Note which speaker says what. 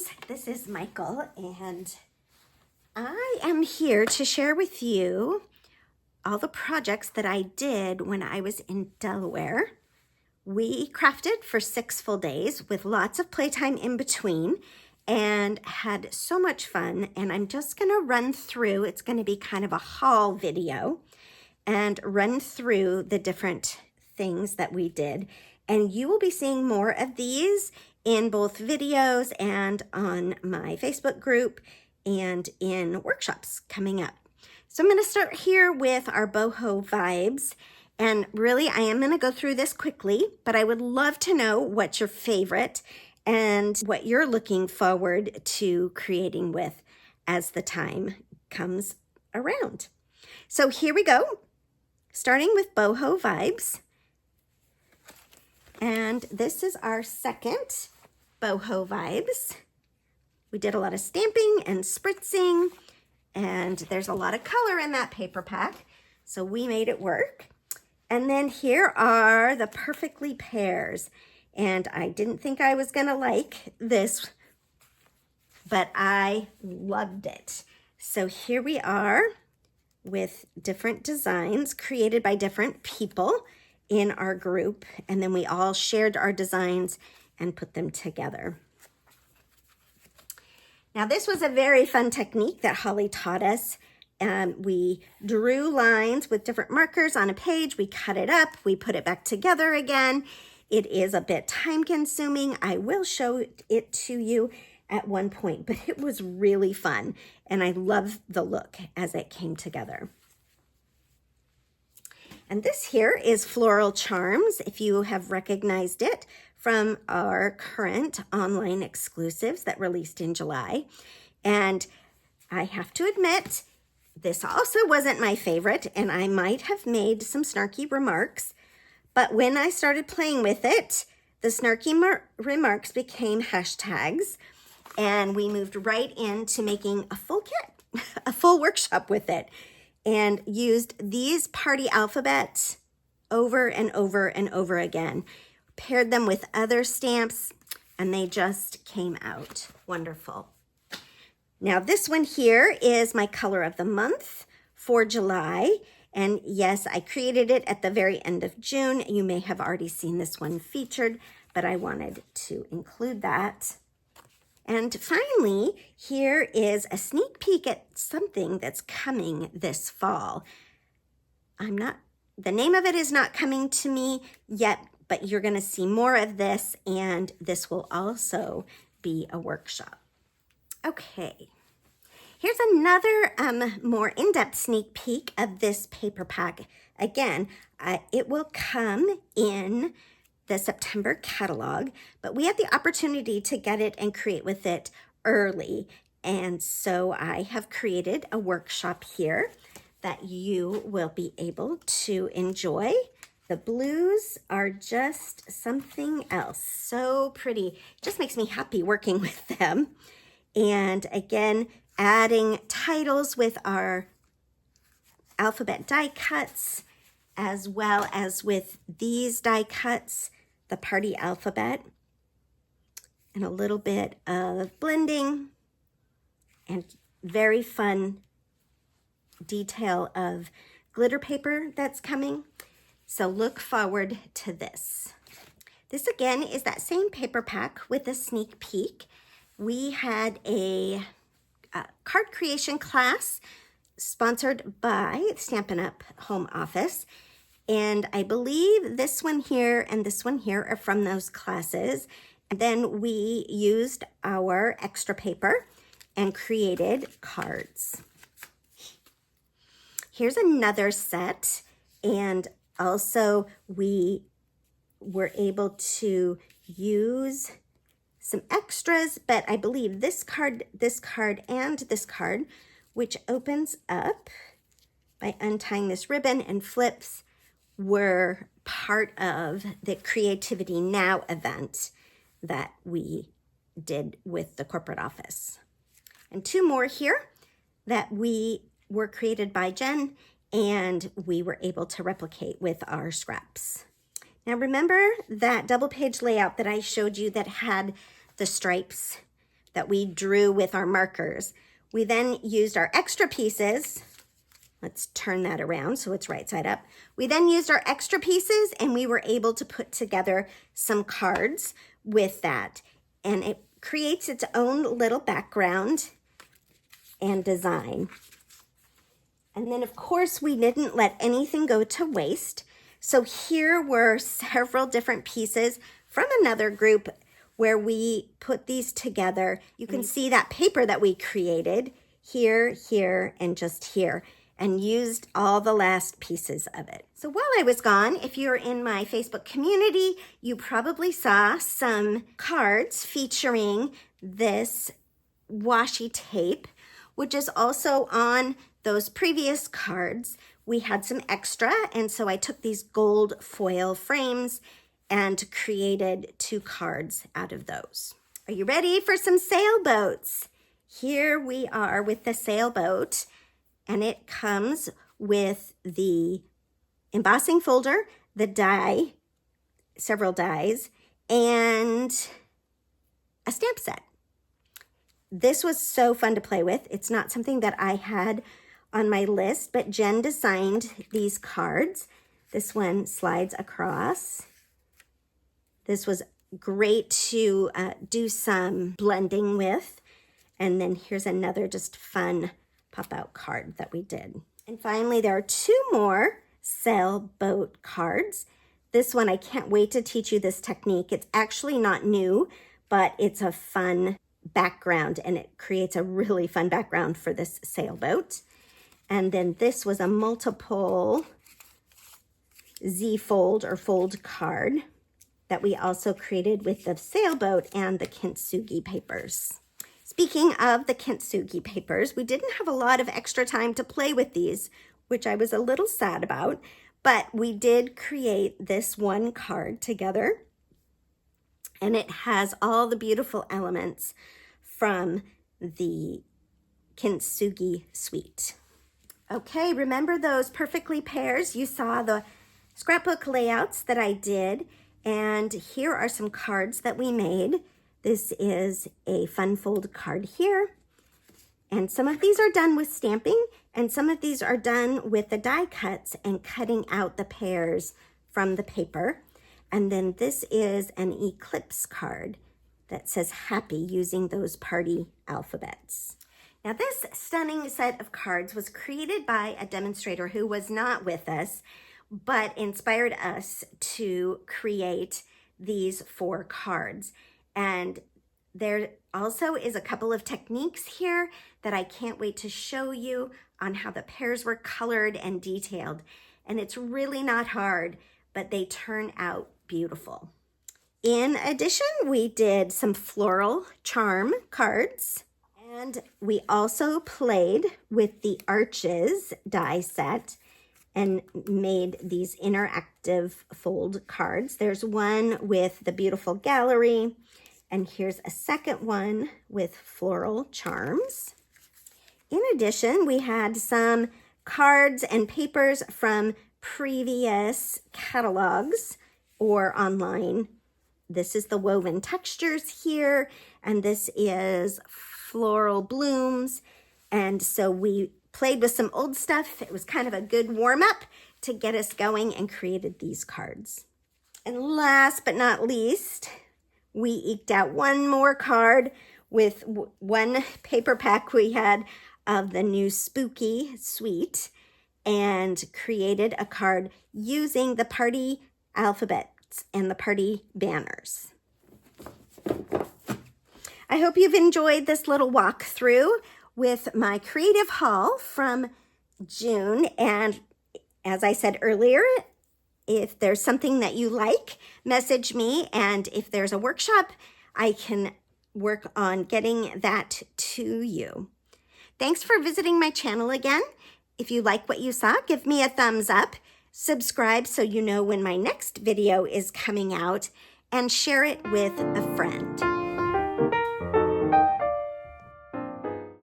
Speaker 1: friends, this is Michael, and I am here to share with you all the projects that I did when I was in Delaware. We crafted for 6 full days with lots of playtime in between and had so much fun, and I'm just gonna run through, it's gonna be kind of a haul video, and run through the different things that we did. And you will be seeing more of these in both videos and on my Facebook group and in workshops coming up. So I'm going to start here with our Boho Vibes. And really, I am going to go through this quickly, but I would love to know what's your favorite and what you're looking forward to creating with as the time comes around. So here we go, starting with Boho Vibes. And this is our second Boho Vibes. We did a lot of stamping and spritzing, and there's a lot of color in that paper pack, so we made it work. And then here are the Perfectly Pears, and I didn't think I was gonna like this, but I loved it. So here we are with different designs created by different people in our group, and then we all shared our designs and put them together. Now this was a very fun technique that Holly taught us. We drew lines with different markers on a page, we cut it up, we put it back together again. It is a bit time consuming. I will show it to you at one point, but it was really fun, and I love the look as it came together. And this here is Floral Charms, if you have recognized it from our current online exclusives that released in July. And I have to admit, this also wasn't my favorite, and I might have made some snarky remarks, but when I started playing with it, the snarky remarks became hashtags, and we moved right into making a full kit, a full workshop with it, and used these party alphabets over and over and over again. Paired them with other stamps, and they just came out wonderful. Now this one here is my color of the month for July. And yes, I created it at the very end of June. You may have already seen this one featured, but I wanted to include that. And finally, here is a sneak peek at something that's coming this fall. The name of it is not coming to me yet, but you're going to see more of this, and this will also be a workshop. Okay, here's another more in-depth sneak peek of this paper pack. Again, it will come in the September catalog, but we had the opportunity to get it and create with it early, and so I have created a workshop here that you will be able to enjoy. The blues are just something else. So pretty. Just makes me happy working with them. And again, adding titles with our alphabet die cuts, as well as with these die cuts, the party alphabet, and a little bit of blending, and very fun detail of glitter paper that's coming. So look forward to this. This again is that same paper pack with a sneak peek. We had a card creation class sponsored by Stampin Up home office. And I believe this one here and this one here are from those classes. And then we used our extra paper and created cards. Here's another set, and also we were able to use some extras, but I believe this card, and this card, which opens up by untying this ribbon and flips, were part of the Creativity Now event that we did with the corporate office. And 2 more here that were created by Jen, and we were able to replicate with our scraps. Now remember that double page layout that I showed you that had the stripes that we drew with our markers. We then used our extra pieces. Let's turn that around so it's right side up. We then used our extra pieces and we were able to put together some cards with that. And it creates its own little background and design. And then of course we didn't let anything go to waste. So here were several different pieces from another group where we put these together. You can see that paper that we created here, here, and just here, and used all the last pieces of it. So while I was gone, if you're in my Facebook community, you probably saw some cards featuring this washi tape, which is also on those previous cards. We had some extra, and so I took these gold foil frames and created 2 cards out of those. Are you ready for some sailboats? Here we are with the sailboat, and it comes with the embossing folder, the die, several dies, and a stamp set. This was so fun to play with. It's not something that I had on my list, but Jen designed these cards. This one slides across. This was great to do some blending with. And then here's another just fun pop-out card that we did. And finally, there are 2 more sailboat cards. This one, I can't wait to teach you this technique. It's actually not new, but it's a fun background, and it creates a really fun background for this sailboat. And then this was a multiple Z-fold or fold card that we also created with the sailboat and the Kintsugi papers. Speaking of the Kintsugi papers, we didn't have a lot of extra time to play with these, which I was a little sad about, but we did create this one card together, and it has all the beautiful elements from the Kintsugi suite. Okay, remember those perfectly pairs? You saw the scrapbook layouts that I did, and here are some cards that we made. This is a fun fold card here, and some of these are done with stamping, and some of these are done with the die cuts and cutting out the pairs from the paper. And then this is an eclipse card that says happy using those party alphabets. Now this stunning set of cards was created by a demonstrator who was not with us, but inspired us to create these 4 cards. And there also is a couple of techniques here that I can't wait to show you on how the pairs were colored and detailed. And it's really not hard, but they turn out beautiful. In addition, we did some floral charm cards. And we also played with the arches die set and made these interactive fold cards. There's one with the beautiful gallery, and here's a second one with floral charms. In addition, we had some cards and papers from previous catalogs or online. This is the woven textures here, and this is floral blooms. And so we played with some old stuff. It was kind of a good warm-up to get us going and created these cards. And last but not least, we eked out one more card with one paper pack we had of the new Spooky Suite and created a card using the party alphabets and the party banners. I hope you've enjoyed this little walkthrough with my creative haul from June. And as I said earlier, if there's something that you like, message me. And if there's a workshop, I can work on getting that to you. Thanks for visiting my channel again. If you like what you saw, give me a thumbs up. Subscribe so you know when my next video is coming out, and share it with a friend.